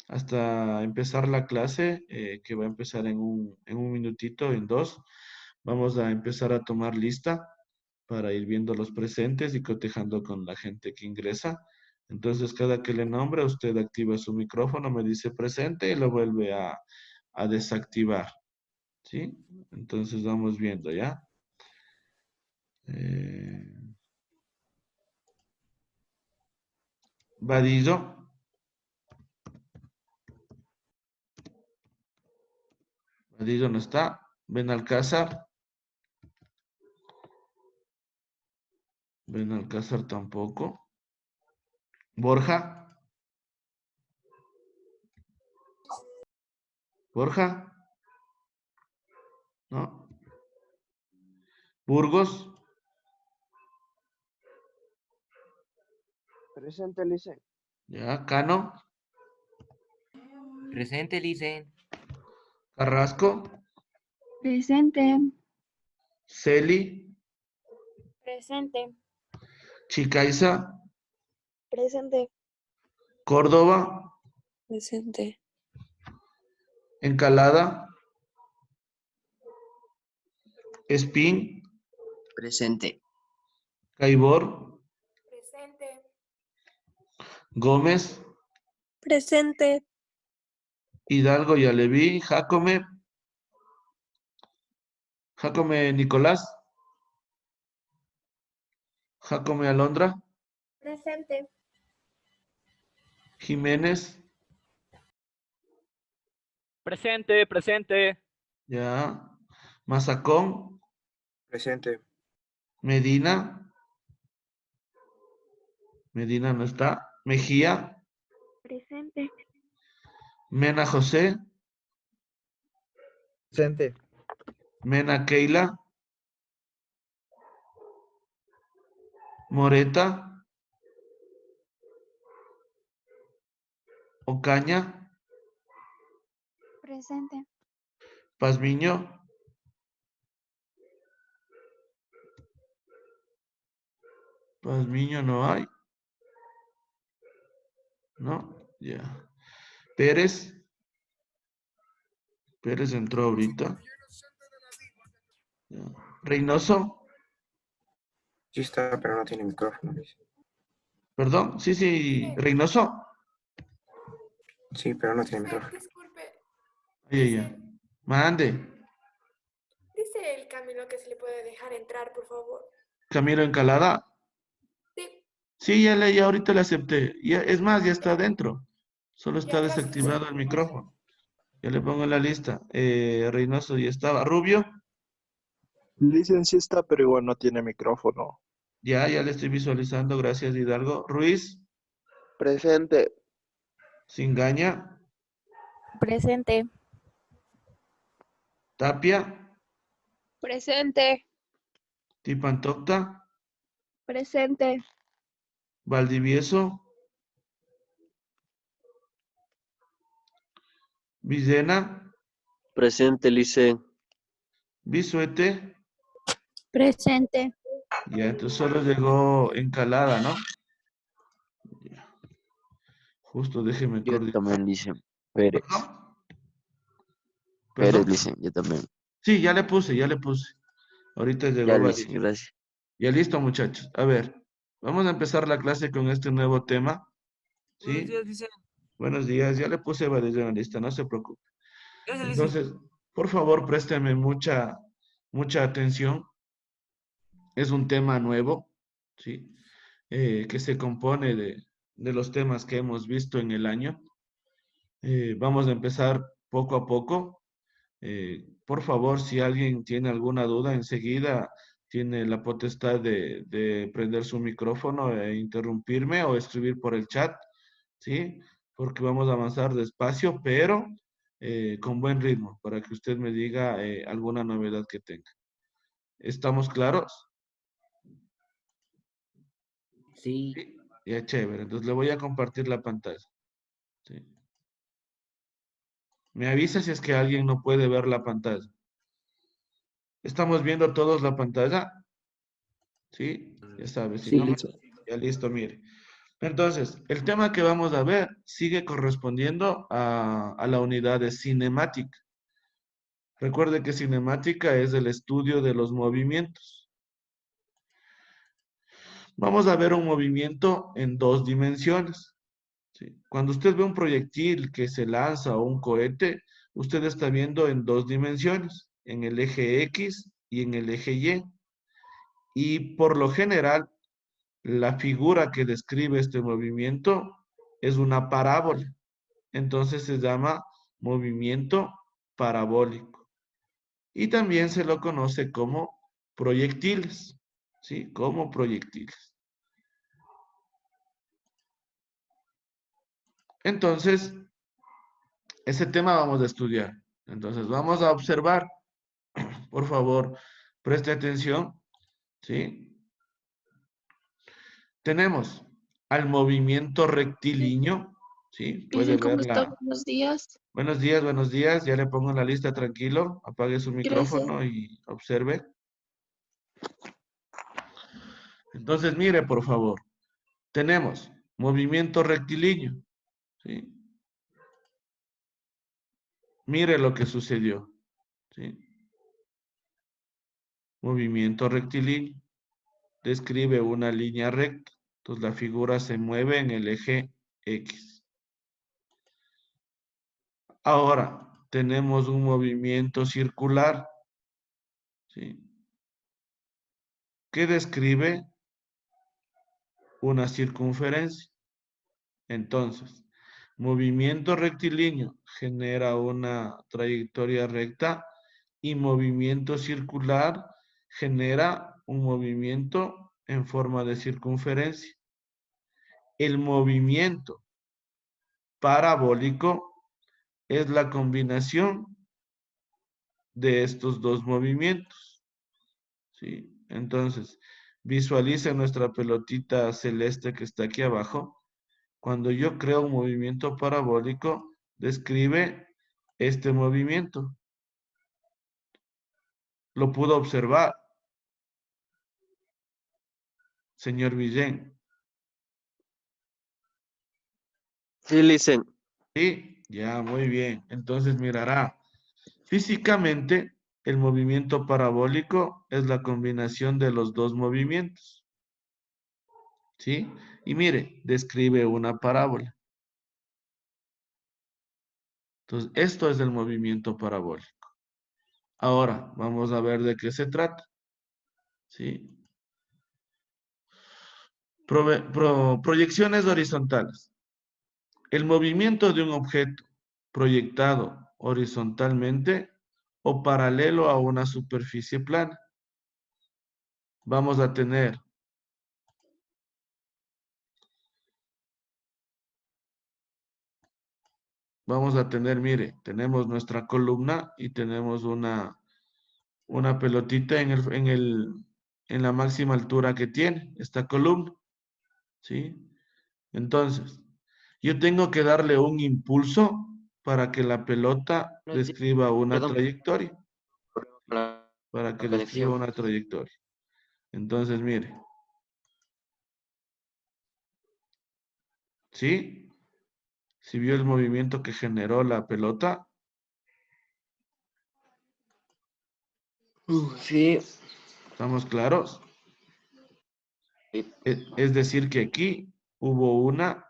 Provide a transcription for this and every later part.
hasta empezar la clase, que va a empezar en un minutito, en dos. Vamos a empezar a tomar lista para ir viendo los presentes y cotejando con la gente que ingresa. Entonces, cada que le nombre, usted activa su micrófono, me dice presente y lo vuelve a desactivar. ¿Sí? Entonces, vamos viendo, ¿ya? Eh, Vadillo. Vadillo no está. Benalcázar. Benalcázar tampoco. Borja. Borja. ¿No? Burgos. Presente, Lice. Ya. Cano. Presente, Licen. Carrasco. Presente. Celi. Presente. Chicaiza. Presente. Córdoba. Presente. Encalada. Espín. Presente. Caibor. Presente. Gómez. Presente. Hidalgo, ya le vi. Jacome. Jacome Nicolás. Jacome Alondra. Presente. Jiménez. Presente, presente. Ya. Mazacón. Presente. Medina. Medina no está. Mejía. Presente. Mena José. Presente. Mena Keila. Moreta. Ocaña. Presente. Pazmiño. Pazmiño no hay. No, ya. Pérez. Pérez entró ahorita. Ya. Reynoso. Sí está, pero no tiene micrófono, Lice. Perdón. Sí, sí. Reynoso. Sí, pero no tiene micrófono. Disculpe, Ay, ay, ay. Mande. dice el Camilo que se le puede dejar entrar, por favor. Camilo Encalada. Sí, Sí, ya ahorita le acepté. Ya, es más, ya está adentro. Solo está ya, gracias. desactivado el micrófono. Ya le pongo en la lista. Reynoso ya estaba. Rubio. Licenciista, pero igual no tiene micrófono. Ya le estoy visualizando. Gracias, Hidalgo. Ruiz. Presente. Singaña. Presente. Tapia. Presente. Tipantocta. Presente. Valdivieso. Villena. Presente, Lice. Bisuete. Presente. Ya, entonces solo llegó Encalada, ¿no? Ya. Justo déjeme Yo coordinar. también, Lice. Pérez. ¿Perdón? Pérez, ¿Perdón? Lice, yo también. Sí, ya le puse. Ahorita Ya, llegó Lice, Valdivieso. gracias. Ya listo, muchachos. A ver, vamos a empezar la clase con este nuevo tema. ¿Sí? Buenos días. Ya le puse Valdivieso en la lista, no se preocupe. Entonces, por favor, présteme mucha atención. Es un tema nuevo, ¿sí? Que se compone de los temas que hemos visto en el año. Vamos a empezar poco a poco. Por favor, si alguien tiene alguna duda, enseguida tiene la potestad de prender su micrófono e interrumpirme o escribir por el chat, ¿sí? Porque vamos a avanzar despacio, pero con buen ritmo, para que usted me diga alguna novedad que tenga. ¿Estamos claros? Sí. Sí. Ya, chévere. Entonces le voy a compartir la pantalla. ¿Sí? Me avisa si es que alguien no puede ver la pantalla. ¿Estamos viendo todos la pantalla? ¿Sí? Ya sabes, si Sí, no me... listo. Ya listo, mire. Entonces, el tema que vamos a ver sigue correspondiendo a la unidad de cinemática. Recuerde que cinemática es el estudio de los movimientos. Vamos a ver un movimiento en 2 dimensiones. ¿Sí? Cuando usted ve un proyectil que se lanza o un cohete, usted está viendo en 2 dimensiones, en el eje X y en el eje Y. Y por lo general, la figura que describe este movimiento es una parábola. Entonces se llama movimiento parabólico. Y también se lo conoce como proyectiles. ¿Sí? Como proyectiles. Entonces, ese tema vamos a estudiar. Entonces, vamos a observar. Por favor, preste atención. ¿Sí? Tenemos al movimiento rectilíneo. ¿Sí? Puede ¿Cómo está? verla. Buenos días. Buenos días, buenos días. Ya le pongo en la lista, tranquilo. Apague su micrófono y observe. Entonces, mire, por favor. Tenemos movimiento rectilíneo. ¿Sí? Mire lo que sucedió. ¿Sí? Movimiento rectilíneo. Describe una línea recta. Entonces, la figura se mueve en el eje X. Ahora, tenemos un movimiento circular. ¿Sí? Que describe una circunferencia. Entonces, movimiento rectilíneo genera una trayectoria recta y movimiento circular genera un movimiento en forma de circunferencia. El movimiento parabólico es la combinación de estos 2 movimientos. ¿Sí? Entonces, visualice nuestra pelotita celeste que está aquí abajo. Cuando yo creo un movimiento parabólico, describe este movimiento. Lo pudo observar, señor Villén. Sí, Licen. Sí, ya, muy bien. Entonces mirará, físicamente, el movimiento parabólico es la combinación de los 2 movimientos. ¿Sí? Y mire, describe una parábola. Entonces, esto es el movimiento parabólico. Ahora, vamos a ver de qué se trata. ¿Sí? Proyecciones horizontales. El movimiento de un objeto proyectado horizontalmente o paralelo a una superficie plana. Vamos a tener mire, tenemos nuestra columna y tenemos una pelotita en la máxima altura que tiene esta columna. ¿Sí? Entonces, yo tengo que darle un impulso para que la pelota describa una Perdón. trayectoria. La, Para que la describa conexión. una trayectoria. Entonces, mire. ¿Sí? ¿Sí vio el movimiento que generó la pelota? Sí. ¿Estamos claros? Sí. Es decir, que aquí hubo una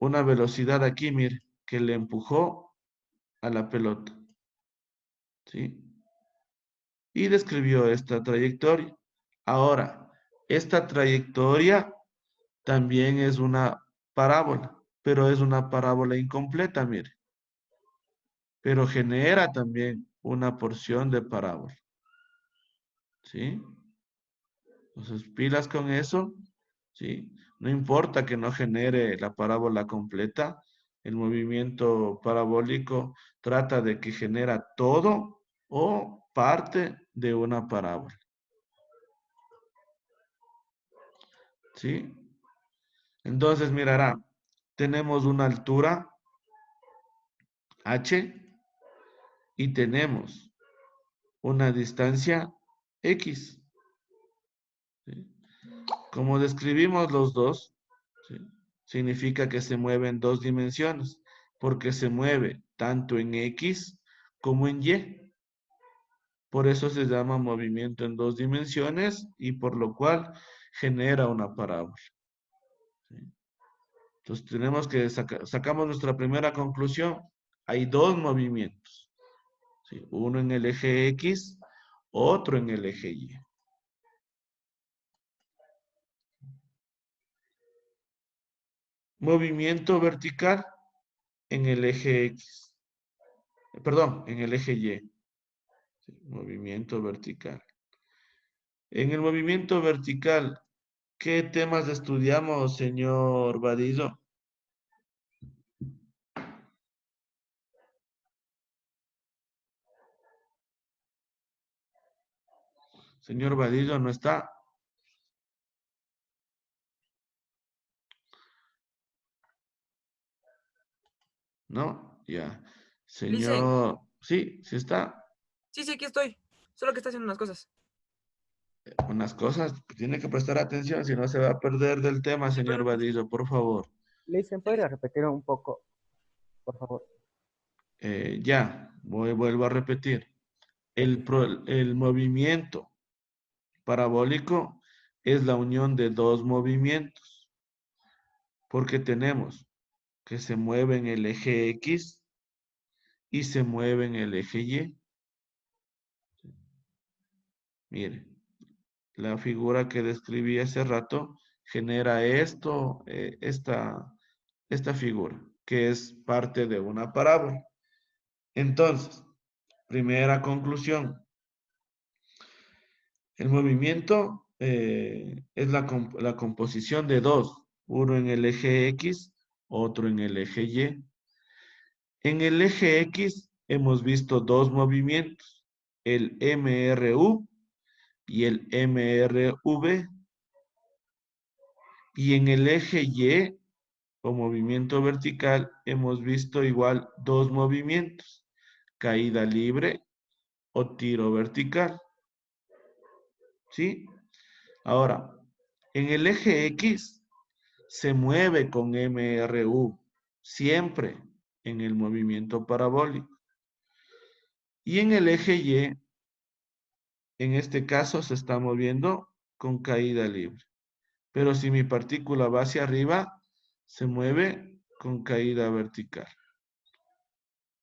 velocidad aquí, mire, que le empujó a la pelota. ¿Sí? Y describió esta trayectoria. Ahora, esta trayectoria también es una parábola, pero es una parábola incompleta, mire. Pero genera también una porción de parábola. ¿Sí? Entonces, pilas con eso. ¿Sí? No importa que no genere la parábola completa. El movimiento parabólico trata de que genera todo o parte de una parábola. ¿Sí? Entonces, mirará, tenemos una altura h y tenemos una distancia x. ¿Sí? Como describimos los dos, ¿sí? Significa que se mueve en dos dimensiones, porque se mueve tanto en X como en Y. Por eso se llama movimiento en dos dimensiones y por lo cual genera una parábola. ¿Sí? Entonces tenemos que sacamos nuestra primera conclusión. Hay dos movimientos. ¿Sí? Uno en el eje X, otro en el eje Y. Movimiento vertical en el eje X. Perdón, en el eje Y. ¿Sí? Movimiento vertical. En el movimiento vertical, ¿qué temas estudiamos, señor Vadillo? Señor Vadillo, ¿no está? ¿No? Ya. Listen. Señor... Sí, sí está. Sí, sí, aquí estoy. Solo que está haciendo unas cosas. Unas cosas, tiene que prestar atención, si no se va a perder del tema, Sí, señor perdón. Vadillo, por favor. Listen, ¿podría repetir un poco, por favor? Vuelvo a repetir. El movimiento parabólico es la unión de dos movimientos, porque tenemos que se mueve en el eje X y se mueve en el eje Y. Mire, la figura que describí hace rato genera esta figura, que es parte de una parábola. Entonces, primera conclusión. El movimiento es la composición de dos, uno en el eje X, otro en el eje Y. En el eje X hemos visto dos movimientos, el MRU y el MRV. Y en el eje Y, o movimiento vertical, hemos visto igual dos movimientos, caída libre o tiro vertical. ¿Sí? Ahora, en el eje X se mueve con MRU, siempre en el movimiento parabólico. Y en el eje Y, en este caso se está moviendo con caída libre. Pero si mi partícula va hacia arriba, se mueve con caída vertical.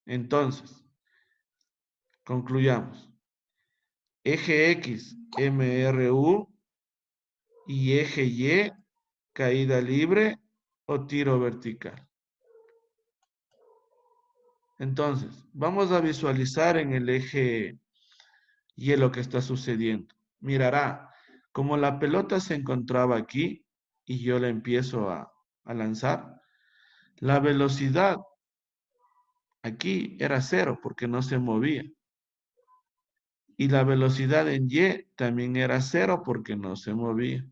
Entonces, concluyamos. Eje X, MRU, y eje Y, caída libre o tiro vertical. Entonces, vamos a visualizar en el eje Y lo que está sucediendo. Mirará, como la pelota se encontraba aquí y yo la empiezo a lanzar, la velocidad aquí era cero porque no se movía. Y la velocidad en Y también era cero porque no se movía.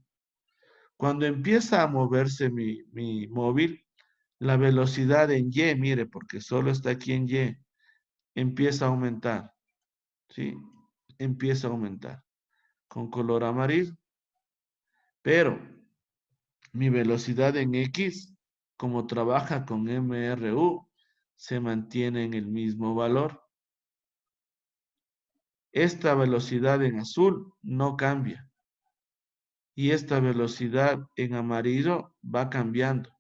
Cuando empieza a moverse mi móvil, la velocidad en Y, mire, porque solo está aquí en Y, empieza a aumentar. ¿Sí? Empieza a aumentar con color amarillo. Pero mi velocidad en X, como trabaja con MRU, se mantiene en el mismo valor. Esta velocidad en azul no cambia. Y esta velocidad en amarillo va cambiando.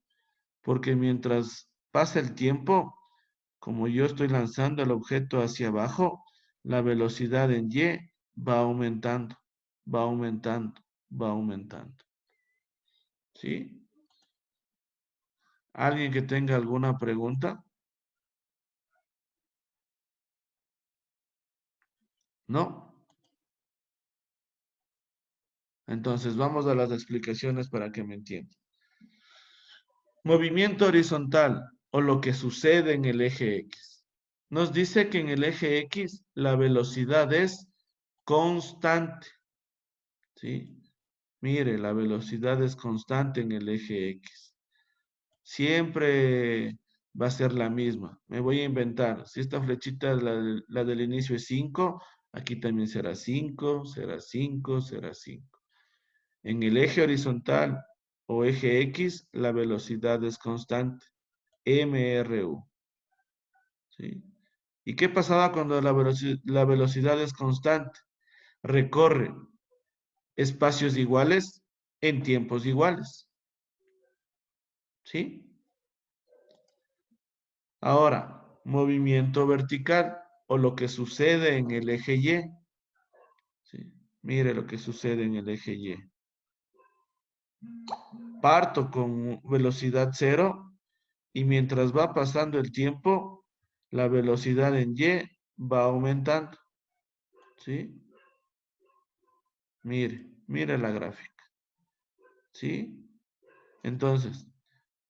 Porque mientras pasa el tiempo, como yo estoy lanzando el objeto hacia abajo, la velocidad en Y va aumentando, va aumentando, va aumentando. ¿Sí? ¿Alguien que tenga alguna pregunta? ¿No? Entonces vamos a las explicaciones para que me entiendan. Movimiento horizontal o lo que sucede en el eje X. Nos dice que en el eje X la velocidad es constante. ¿Sí? Mire, la velocidad es constante en el eje X. Siempre va a ser la misma. Me voy a inventar. Si esta flechita, la del inicio es 5, aquí también será 5, será 5, será 5. En el eje horizontal o eje X, la velocidad es constante, MRU. ¿Sí? ¿Y qué pasaba cuando la velocidad es constante? Recorre espacios iguales en tiempos iguales. ¿Sí? Ahora, movimiento vertical o lo que sucede en el eje Y. ¿Sí? Mire lo que sucede en el eje Y. Parto con velocidad 0 y mientras va pasando el tiempo, la velocidad en Y va aumentando. ¿Sí? Mire la gráfica. ¿Sí? Entonces,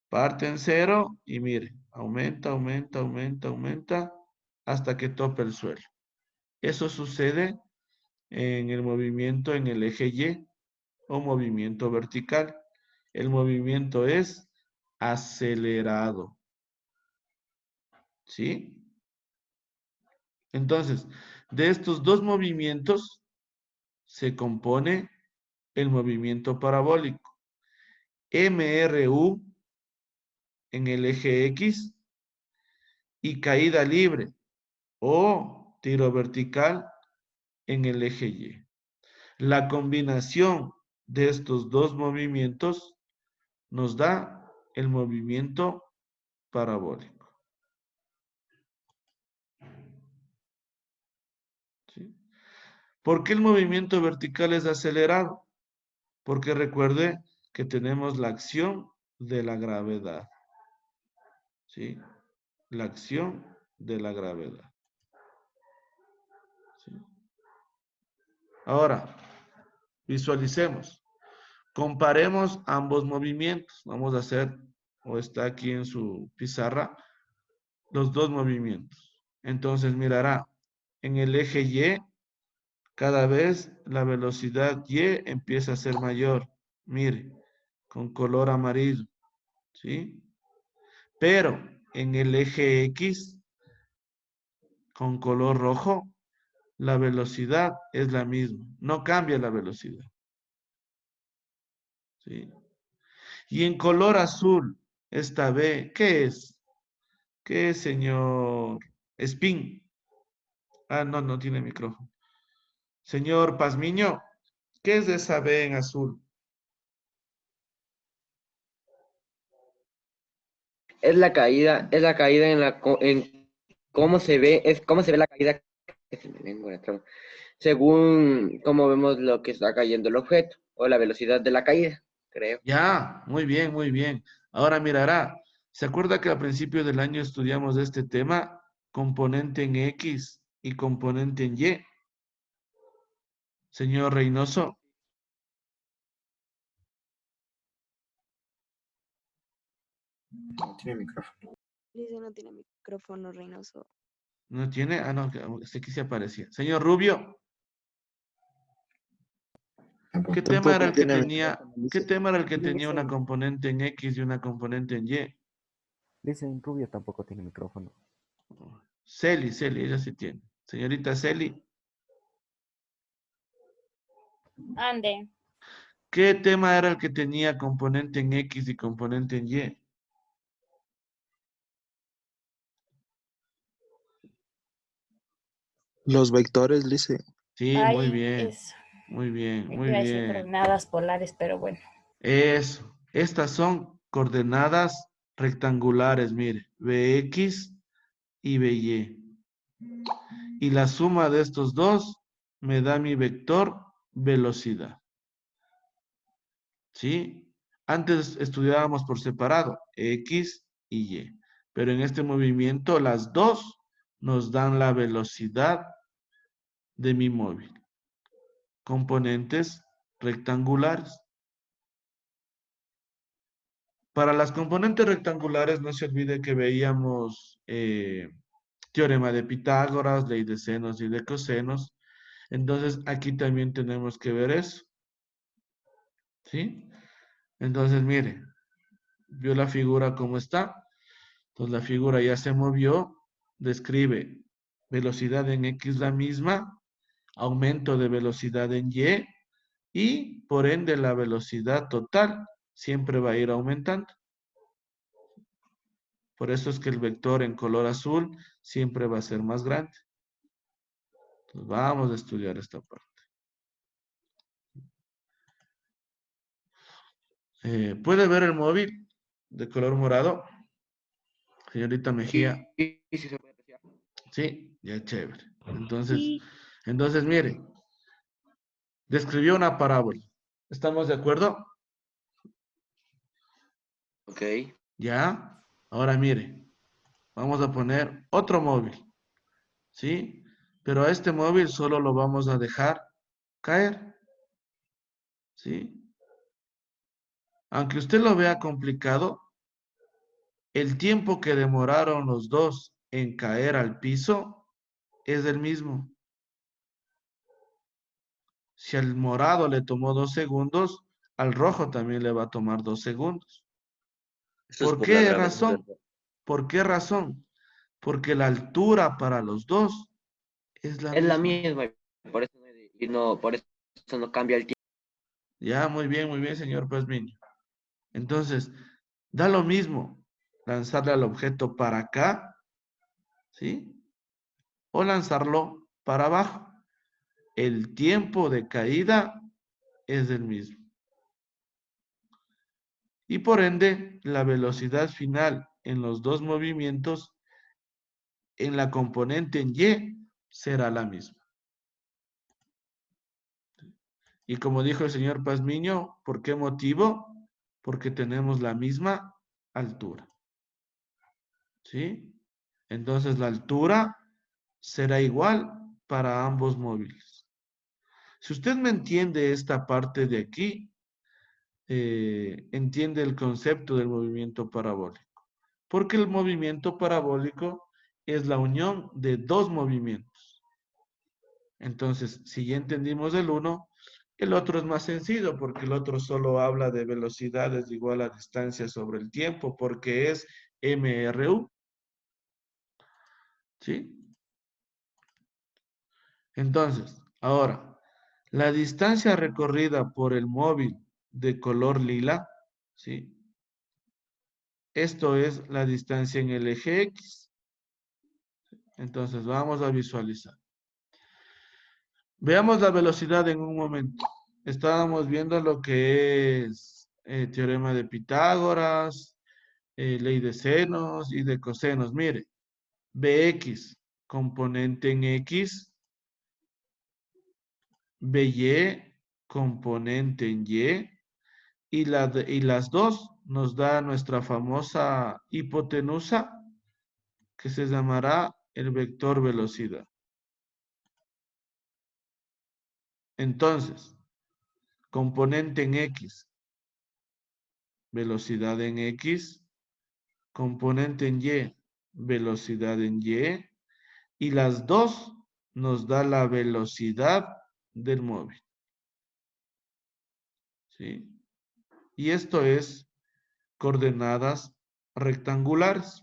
parte en 0 y mire, aumenta, aumenta, aumenta, aumenta hasta que tope el suelo. Eso sucede en el movimiento en el eje Y o movimiento vertical. El movimiento es acelerado. ¿Sí? Entonces, de estos dos movimientos se compone el movimiento parabólico. MRU en el eje X y caída libre o tiro vertical en el eje Y. La combinación de estos dos movimientos nos da el movimiento parabólico. ¿Sí? ¿Por qué el movimiento vertical es acelerado? Porque recuerde que tenemos la acción de la gravedad. ¿Sí? La acción de la gravedad. ¿Sí? Ahora, visualicemos. Comparemos ambos movimientos. Vamos a hacer, o está aquí en su pizarra, los dos movimientos. Entonces mirará, en el eje Y, cada vez la velocidad Y empieza a ser mayor. Mire, con color amarillo. ¿Sí? Pero en el eje X, con color rojo, la velocidad es la misma. No cambia la velocidad. ¿Sí? Y en color azul, esta B, ¿qué es? ¿Qué es, señor Spin? Ah, no tiene micrófono. Señor Pazmiño, ¿qué es esa B en azul? Es la caída en cómo se ve, es cómo se ve la caída que se me lengua la trama, según cómo vemos lo que está cayendo el objeto o la velocidad de la caída, creo. Ya, muy bien, muy bien. Ahora mirará, ¿se acuerda que al principio del año estudiamos este tema? Componente en X y componente en Y. Señor Reynoso. No tiene micrófono. Dice no tiene micrófono, Reynoso. ¿No tiene? Ah, no, este aquí sí aparecía. Señor Rubio. ¿Qué tema era el que tenía, qué tema era el que tenía una componente en X y una componente en Y? Dicen Rubio tampoco tiene micrófono. Celi, ella sí tiene. Señorita Celi. Ande. ¿Qué tema era el que tenía componente en X y componente en Y? Los vectores, dice. Sí, Ay, muy bien. eso. Muy bien, muy Iba a decir bien. coordenadas polares, pero bueno. Eso. Estas son coordenadas rectangulares, mire. Bx y By. Y la suma de estos dos me da mi vector velocidad. ¿Sí? Antes estudiábamos por separado, X y Y. Pero en este movimiento las dos nos dan la velocidad de mi móvil. Componentes rectangulares. Para las componentes rectangulares no se olvide que veíamos teorema de Pitágoras, ley de senos y de cosenos. Entonces aquí también tenemos que ver eso. ¿Sí? Entonces mire, vio la figura como está. Entonces la figura ya se movió, describe velocidad en X la misma, aumento de velocidad en Y y por ende la velocidad total siempre va a ir aumentando. Por eso es que el vector en color azul siempre va a ser más grande. Entonces vamos a estudiar esta parte. ¿Puede ver el móvil de color morado? Señorita Mejía. Sí, sí se puede apreciar. Sí, ya chévere. Entonces mire, describió una parábola. ¿Estamos de acuerdo? Ok. Ya. Ahora mire, vamos a poner otro móvil. ¿Sí? Pero a este móvil solo lo vamos a dejar caer. ¿Sí? Aunque usted lo vea complicado, el tiempo que demoraron los dos en caer al piso es el mismo. Si al morado le tomó 2 segundos, al rojo también le va a tomar 2 segundos. Eso es ¿Por por la qué gravedad, razón? ¿verdad? ¿Por qué razón? Porque la altura para los dos es la Es la misma. misma, por eso por eso no cambia el tiempo. Ya, muy bien, señor Pazmiño. Entonces, da lo mismo lanzarle al objeto para acá, ¿sí? O lanzarlo para abajo. El tiempo de caída es el mismo. Y por ende, la velocidad final en los dos movimientos en la componente en Y será la misma. Y como dijo el señor Pazmiño, ¿por qué motivo? Porque tenemos la misma altura. ¿Sí? Entonces la altura será igual para ambos móviles. Si usted me entiende esta parte de aquí, entiende el concepto del movimiento parabólico. Porque el movimiento parabólico es la unión de dos movimientos. Entonces, si ya entendimos el uno, el otro es más sencillo, porque el otro solo habla de velocidades igual a distancia sobre el tiempo, porque es MRU. ¿Sí? Entonces, ahora, la distancia recorrida por el móvil de color lila, ¿sí? Esto es la distancia en el eje X. Entonces, vamos a visualizar. Veamos la velocidad en un momento. Estábamos viendo lo que es teorema de Pitágoras, ley de senos y de cosenos. Mire, Bx, componente en X, By, componente en Y, y las dos nos da nuestra famosa hipotenusa, que se llamará el vector velocidad. Entonces, componente en X, velocidad en X, componente en Y, velocidad en Y, y las dos nos da la velocidad del móvil. ¿Sí? Y esto es coordenadas rectangulares.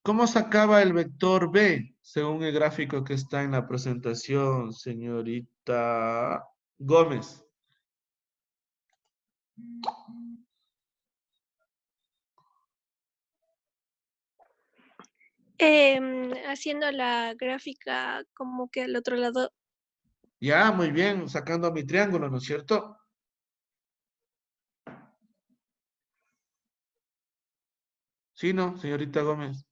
¿Cómo sacaba el vector B según el gráfico que está en la presentación, señorita Gómez? Haciendo la gráfica como que al otro lado. Ya, muy bien, sacando mi triángulo, ¿no es cierto? Sí, ¿no, señorita Gómez?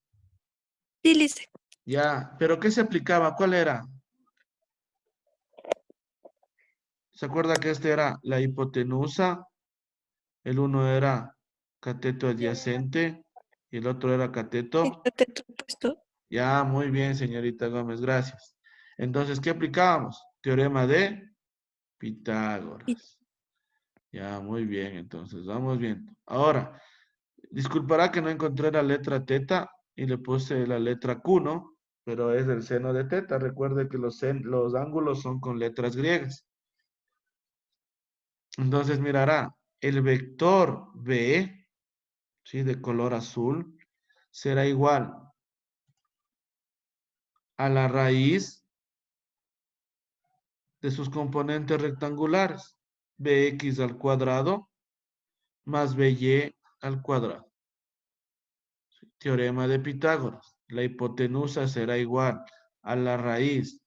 Sí, listo. Ya, pero ¿qué se aplicaba? ¿Cuál era? ¿Se acuerda que este era la hipotenusa? El uno era cateto adyacente y el otro era cateto. Puesto. Ya, muy bien, señorita Gómez, gracias. Entonces, ¿qué aplicábamos? Teorema de Pitágoras. Ya, muy bien, entonces, vamos viendo. Ahora, disculpará que no encontré la letra teta y le puse la letra Q, ¿no? Pero es el seno de teta. Recuerde que los ángulos son con letras griegas. Entonces, mirará, el vector B, ¿sí? De color azul, será igual a la raíz de sus componentes rectangulares. Bx al cuadrado más by al cuadrado. Teorema de Pitágoras. La hipotenusa será igual a la raíz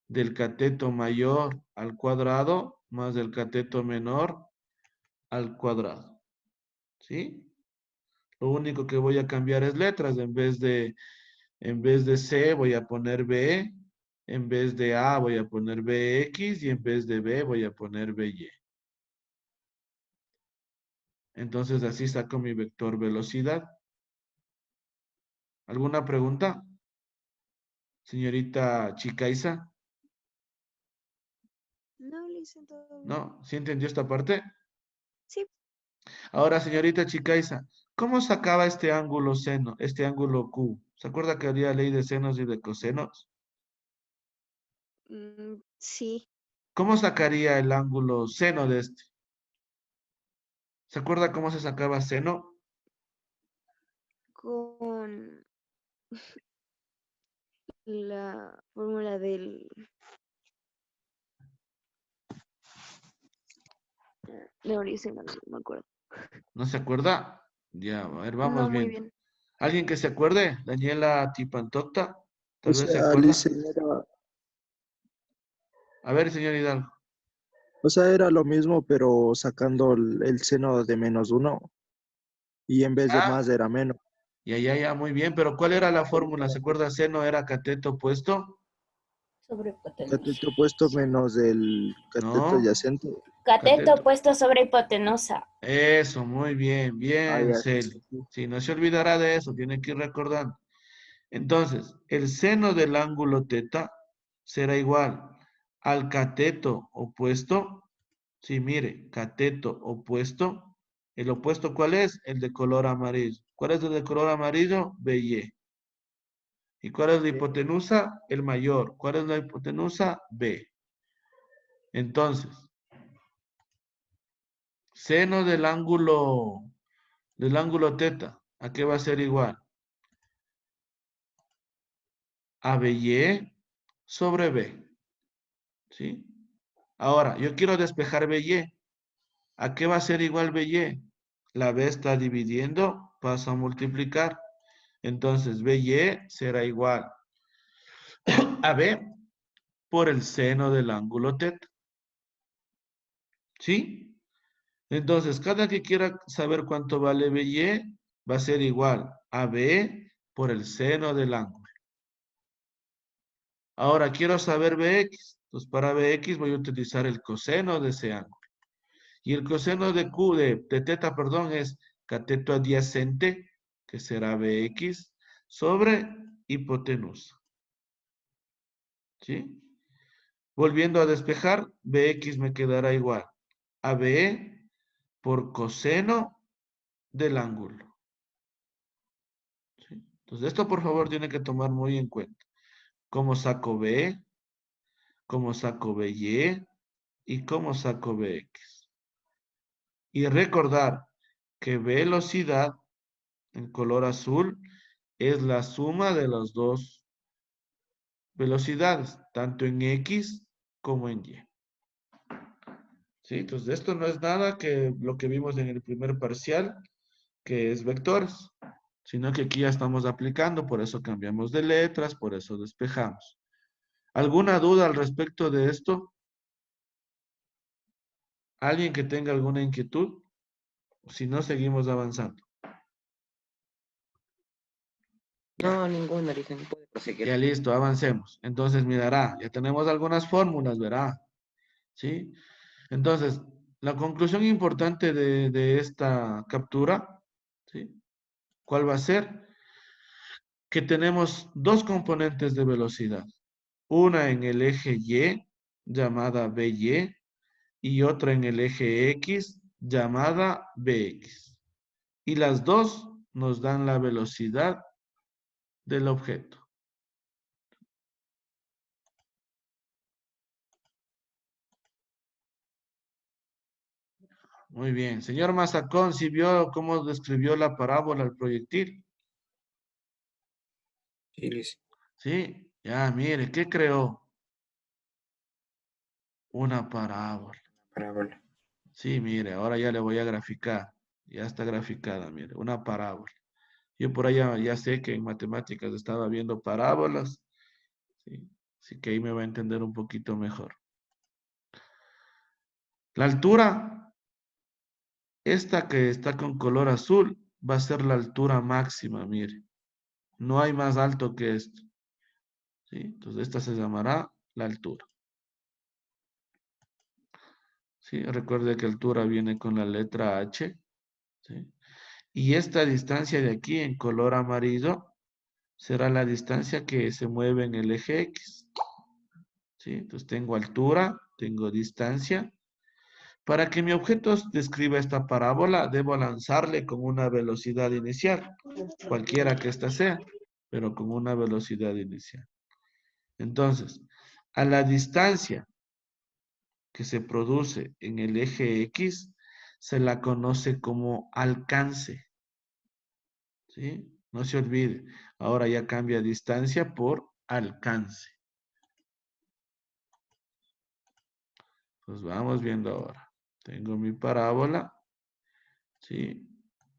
del cateto mayor al cuadrado más del cateto menor al cuadrado. ¿Sí? Lo único que voy a cambiar es letras. En vez de C voy a poner B. En vez de A voy a poner BX y en vez de B voy a poner BY. Entonces así saco mi vector velocidad. ¿Alguna pregunta? Señorita Chicaiza. No, Listen, todo bien. ¿No? ¿Sí entendió esta parte? Sí. Ahora, señorita Chicaiza, ¿cómo sacaba este ángulo seno, este ángulo Q? ¿Se acuerda que había ley de senos y de cosenos? Sí. ¿Cómo sacaría el ángulo seno de este? ¿Se acuerda cómo se sacaba seno? Con la fórmula del... No, Listen, no me acuerdo. ¿No se acuerda? Ya, a ver, vamos No muy viendo. bien. ¿Alguien que se acuerde? Daniela Tipantocta, O tal vez se sea, acuerda. A ver, señor Hidalgo. era lo mismo, pero sacando el seno de -1 y en vez de Ah, más era menos. ya, muy bien. Pero ¿cuál era la fórmula? ¿Se acuerda? Seno era cateto opuesto. Sobre hipotenusa. Cateto opuesto menos el cateto No. adyacente. Cateto opuesto sobre hipotenusa. Eso, muy bien, Ah, bien, ya, sí, Celi. sí, sí. Sí, no se olvidará de eso, tiene que ir recordando. Entonces, el seno del ángulo teta será igual al cateto opuesto. Sí, mire, cateto opuesto. ¿El opuesto cuál es? El de color amarillo. ¿Cuál es el de color amarillo? BY. ¿Y cuál es la hipotenusa? El mayor. ¿Cuál es la hipotenusa? B. Entonces, seno del ángulo teta, ¿a qué va a ser igual? A BY sobre B. ¿Sí? Ahora, yo quiero despejar BY. ¿A qué va a ser igual BY? La B está dividiendo, paso a multiplicar. Entonces, BY será igual a B por el seno del ángulo teta. ¿Sí? Entonces, cada que quiera saber cuánto vale BY, va a ser igual a B por el seno del ángulo. Ahora, quiero saber BX. Entonces, para BX voy a utilizar el coseno de ese ángulo. Y el coseno de Q, de teta, perdón, es cateto adyacente, que será BX, sobre hipotenusa. ¿Sí? Volviendo a despejar, BX me quedará igual a BE por coseno del ángulo. ¿Sí? Entonces, esto por favor tiene que tomar muy en cuenta. ¿Cómo saco BE? ¿Cómo saco BY? ¿Y cómo saco BX? Y recordar que velocidad en color azul es la suma de las dos velocidades, tanto en X como en Y. ¿Sí? Entonces, esto no es nada que lo que vimos en el primer parcial, que es vectores, sino que aquí ya estamos aplicando, por eso cambiamos de letras, por eso despejamos. ¿Alguna duda al respecto de esto? ¿Alguien que tenga alguna inquietud? Si no, seguimos avanzando. No, ninguna, Listen, puede proseguir. Ya listo, avancemos. Entonces, mirará, ya tenemos algunas fórmulas, verá. ¿Sí? Entonces, la conclusión importante de esta captura, ¿sí? ¿Cuál va a ser? Que tenemos dos componentes de velocidad. Una en el eje Y, llamada BY, y otra en el eje X, llamada BX. Y las dos nos dan la velocidad del objeto. Muy bien. Señor Mazacón, ¿sí vio cómo describió la parábola al proyectil? Sí, Listen. Sí. Ya, mire, ¿qué creó? Una parábola. Parábola. Sí, mire, ahora ya le voy a graficar. Ya está graficada, mire, una parábola. Yo por allá ya sé que en matemáticas estaba viendo parábolas. Sí, así que ahí me va a entender un poquito mejor. La altura, esta que está con color azul, va a ser la altura máxima, mire. No hay más alto que esto. ¿Sí? Entonces esta se llamará la altura. ¿Sí? Recuerde que altura viene con la letra H. ¿Sí? Y esta distancia de aquí en color amarillo será la distancia que se mueve en el eje X. ¿Sí? Entonces tengo altura, tengo distancia. Para que mi objeto describa esta parábola, debo lanzarle con una velocidad inicial, cualquiera que ésta sea, pero con una velocidad inicial. Entonces, a la distancia que se produce en el eje X, se la conoce como alcance. ¿Sí? No se olvide. Ahora ya cambia distancia por alcance. Pues vamos viendo ahora. Tengo mi parábola. ¿Sí?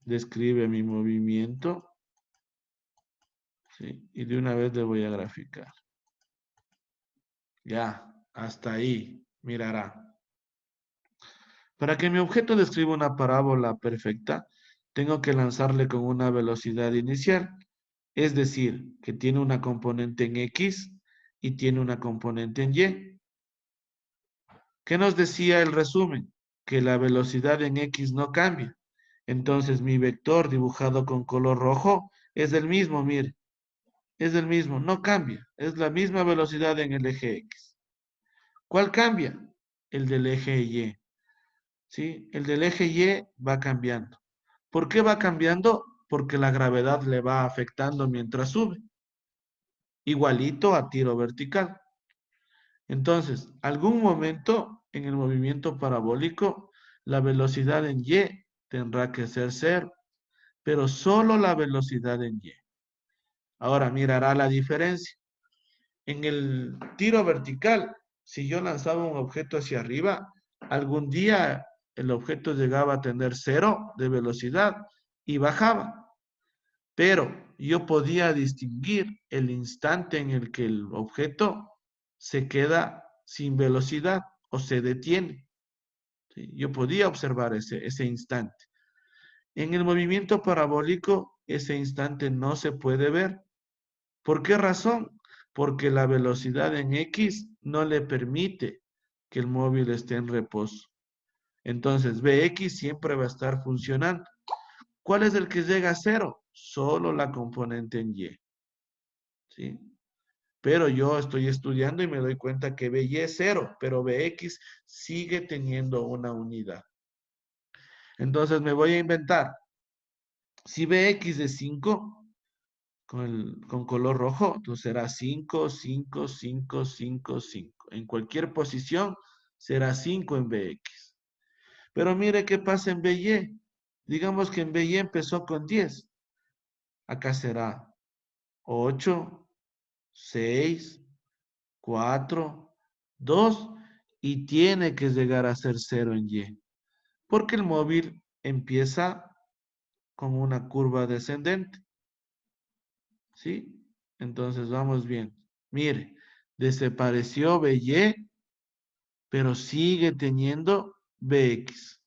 Describe mi movimiento. ¿Sí? Y de una vez le voy a graficar. Ya, hasta ahí. Mirará. Para que mi objeto describa una parábola perfecta, tengo que lanzarle con una velocidad inicial. Es decir, que tiene una componente en X y tiene una componente en Y. ¿Qué nos decía el resumen? Que la velocidad en X no cambia. Entonces mi vector dibujado con color rojo es el mismo, mire. Es el mismo, no cambia. Es la misma velocidad en el eje X. ¿Cuál cambia? El del eje Y. ¿Sí? El del eje Y va cambiando. ¿Por qué va cambiando? Porque la gravedad le va afectando mientras sube. Igualito a tiro vertical. Entonces, algún momento en el movimiento parabólico, la velocidad en Y tendrá que ser 0, pero solo la velocidad en Y. Ahora mirará la diferencia. En el tiro vertical, si yo lanzaba un objeto hacia arriba, algún día el objeto llegaba a tener 0 de velocidad y bajaba. Pero yo podía distinguir el instante en el que el objeto se queda sin velocidad o se detiene. ¿Sí? Yo podía observar ese instante. En el movimiento parabólico, ese instante no se puede ver. ¿Por qué razón? Porque la velocidad en X no le permite que el móvil esté en reposo. Entonces, Bx siempre va a estar funcionando. ¿Cuál es el que llega a 0? Solo la componente en Y. ¿Sí? Pero yo estoy estudiando y me doy cuenta que BY es 0, pero BX sigue teniendo una unidad. Entonces me voy a inventar. Si BX es 5, con color rojo, entonces será 5, 5, 5, 5, 5. En cualquier posición será 5 en BX. Pero mire qué pasa en BY. Digamos que en BY empezó con 10. Acá será 8, 6, 4, 2 y tiene que llegar a ser 0 en Y. Porque el móvil empieza con una curva descendente. ¿Sí? Entonces vamos bien. Mire, desapareció BY, pero sigue teniendo BX.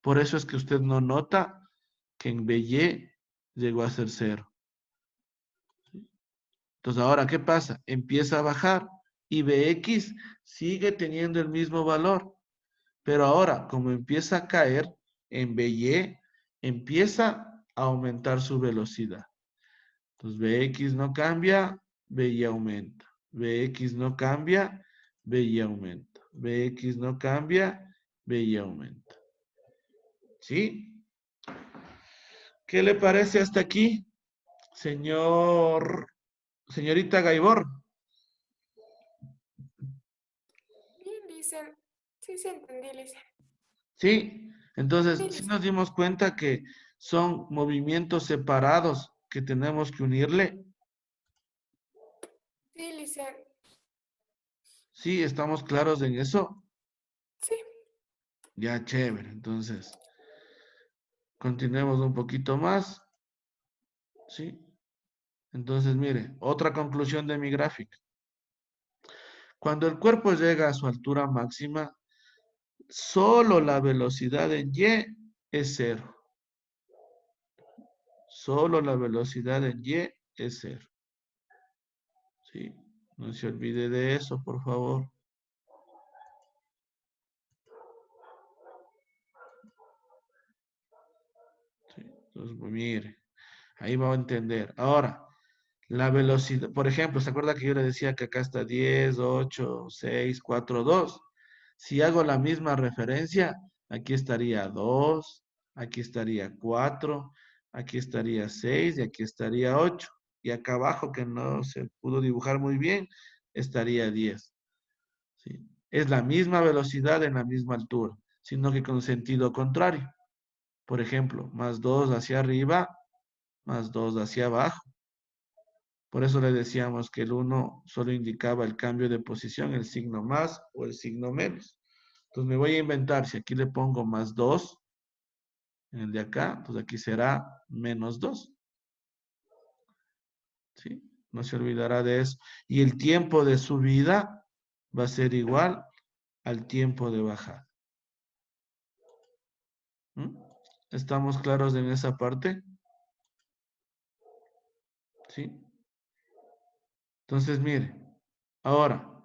Por eso es que usted no nota que en BY llegó a ser 0. Entonces ahora, ¿qué pasa? Empieza a bajar y BX sigue teniendo el mismo valor. Pero ahora, como empieza a caer en BY, empieza a aumentar su velocidad. Entonces, BX no cambia, BY aumenta. BX no cambia, BY aumenta. BX no cambia, BY aumenta. ¿Sí? ¿Qué le parece hasta aquí, señorita Gaibor? Bien, dicen. Sí, sí, entendí, Lisa. ¿Sí? Entonces, Sí, sí Lisa. nos dimos cuenta que son movimientos separados que tenemos que unirle. Sí, Lisa. ¿Sí? ¿Estamos claros en eso? Sí. Ya, chévere. Entonces, continuemos un poquito más. ¿Sí? Entonces, mire, otra conclusión de mi gráfica. Cuando el cuerpo llega a su altura máxima, solo la velocidad en y es cero. Solo la velocidad en y es cero. ¿Sí? No se olvide de eso, por favor. ¿Sí? Entonces, mire, ahí va a entender. Ahora, la velocidad, por ejemplo, ¿se acuerda que yo le decía que acá está 10, 8, 6, 4, 2? Si hago la misma referencia, aquí estaría 2, aquí estaría 4, aquí estaría 6 y aquí estaría 8. Y acá abajo, que no se pudo dibujar muy bien, estaría 10. ¿Sí? Es la misma velocidad en la misma altura, sino que con sentido contrario. Por ejemplo, más 2 hacia arriba, más 2 hacia abajo. Por eso le decíamos que el 1 solo indicaba el cambio de posición, el signo más o el signo menos. Entonces me voy a inventar, si aquí le pongo más 2, en el de acá, pues aquí será menos 2. ¿Sí? No se olvidará de eso. Y el tiempo de subida va a ser igual al tiempo de bajada. ¿Mm? ¿Estamos claros en esa parte? ¿Sí? Entonces, mire, ahora,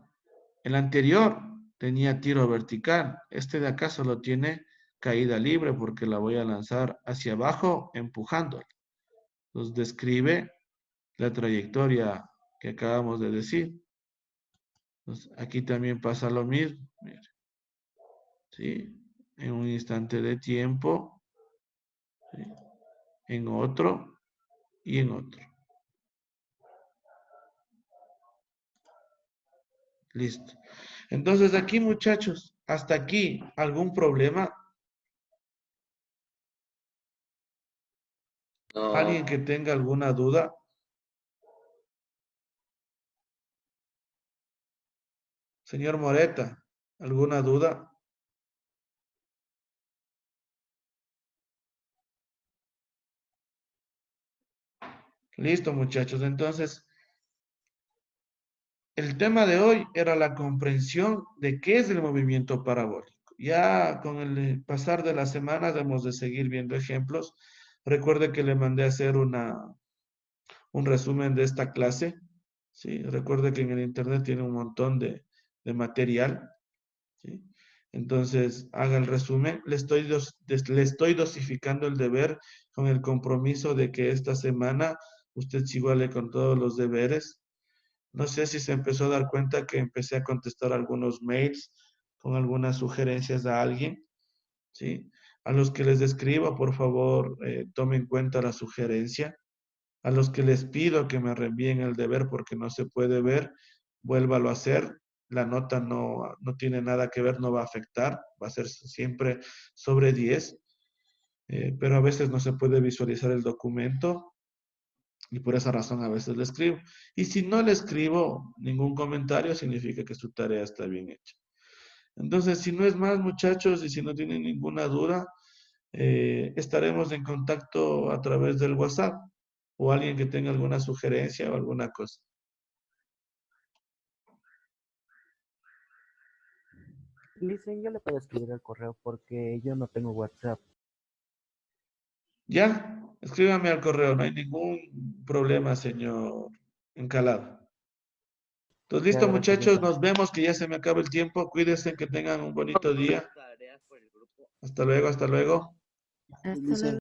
el anterior tenía tiro vertical. Este de acá solo tiene caída libre porque la voy a lanzar hacia abajo empujándola. Entonces, describe la trayectoria que acabamos de decir. Entonces, aquí también pasa lo mismo. Mire. ¿Sí? En un instante de tiempo, ¿sí? En otro y en otro. Listo. Entonces, aquí, muchachos, hasta aquí, ¿algún problema? No. ¿Alguien que tenga alguna duda? Señor Moreta, ¿alguna duda? Listo, muchachos. Entonces, el tema de hoy era la comprensión de qué es el movimiento parabólico. Ya con el pasar de las semanas hemos de seguir viendo ejemplos. Recuerde que le mandé a hacer un resumen de esta clase. ¿Sí? Recuerde que en el internet tiene un montón de material. ¿Sí? Entonces, haga el resumen. Le estoy dosificando el deber con el compromiso de que esta semana usted se iguale con todos los deberes. No sé si se empezó a dar cuenta que empecé a contestar algunos mails con algunas sugerencias a alguien, ¿sí? A los que les escribo, por favor, tomen en cuenta la sugerencia. A los que les pido que me reenvíen el deber porque no se puede ver, vuélvalo a hacer. La nota no tiene nada que ver, no va a afectar, va a ser siempre sobre 10, pero a veces no se puede visualizar el documento y por esa razón a veces le escribo. Y si no le escribo ningún comentario, significa que su tarea está bien hecha. Entonces, si no es más, muchachos, y si no tienen ninguna duda, estaremos en contacto a través del WhatsApp o alguien que tenga alguna sugerencia o alguna cosa. Listen, yo le puedo escribir al correo porque yo no tengo WhatsApp. Ya, escríbame al correo, no hay ningún problema, señor Encalado. Entonces, Ya, listo, gracias, muchachos, Listen. nos vemos, que ya se me acaba el tiempo. Cuídense, que tengan un bonito día. Hasta luego, hasta luego. Hasta luego.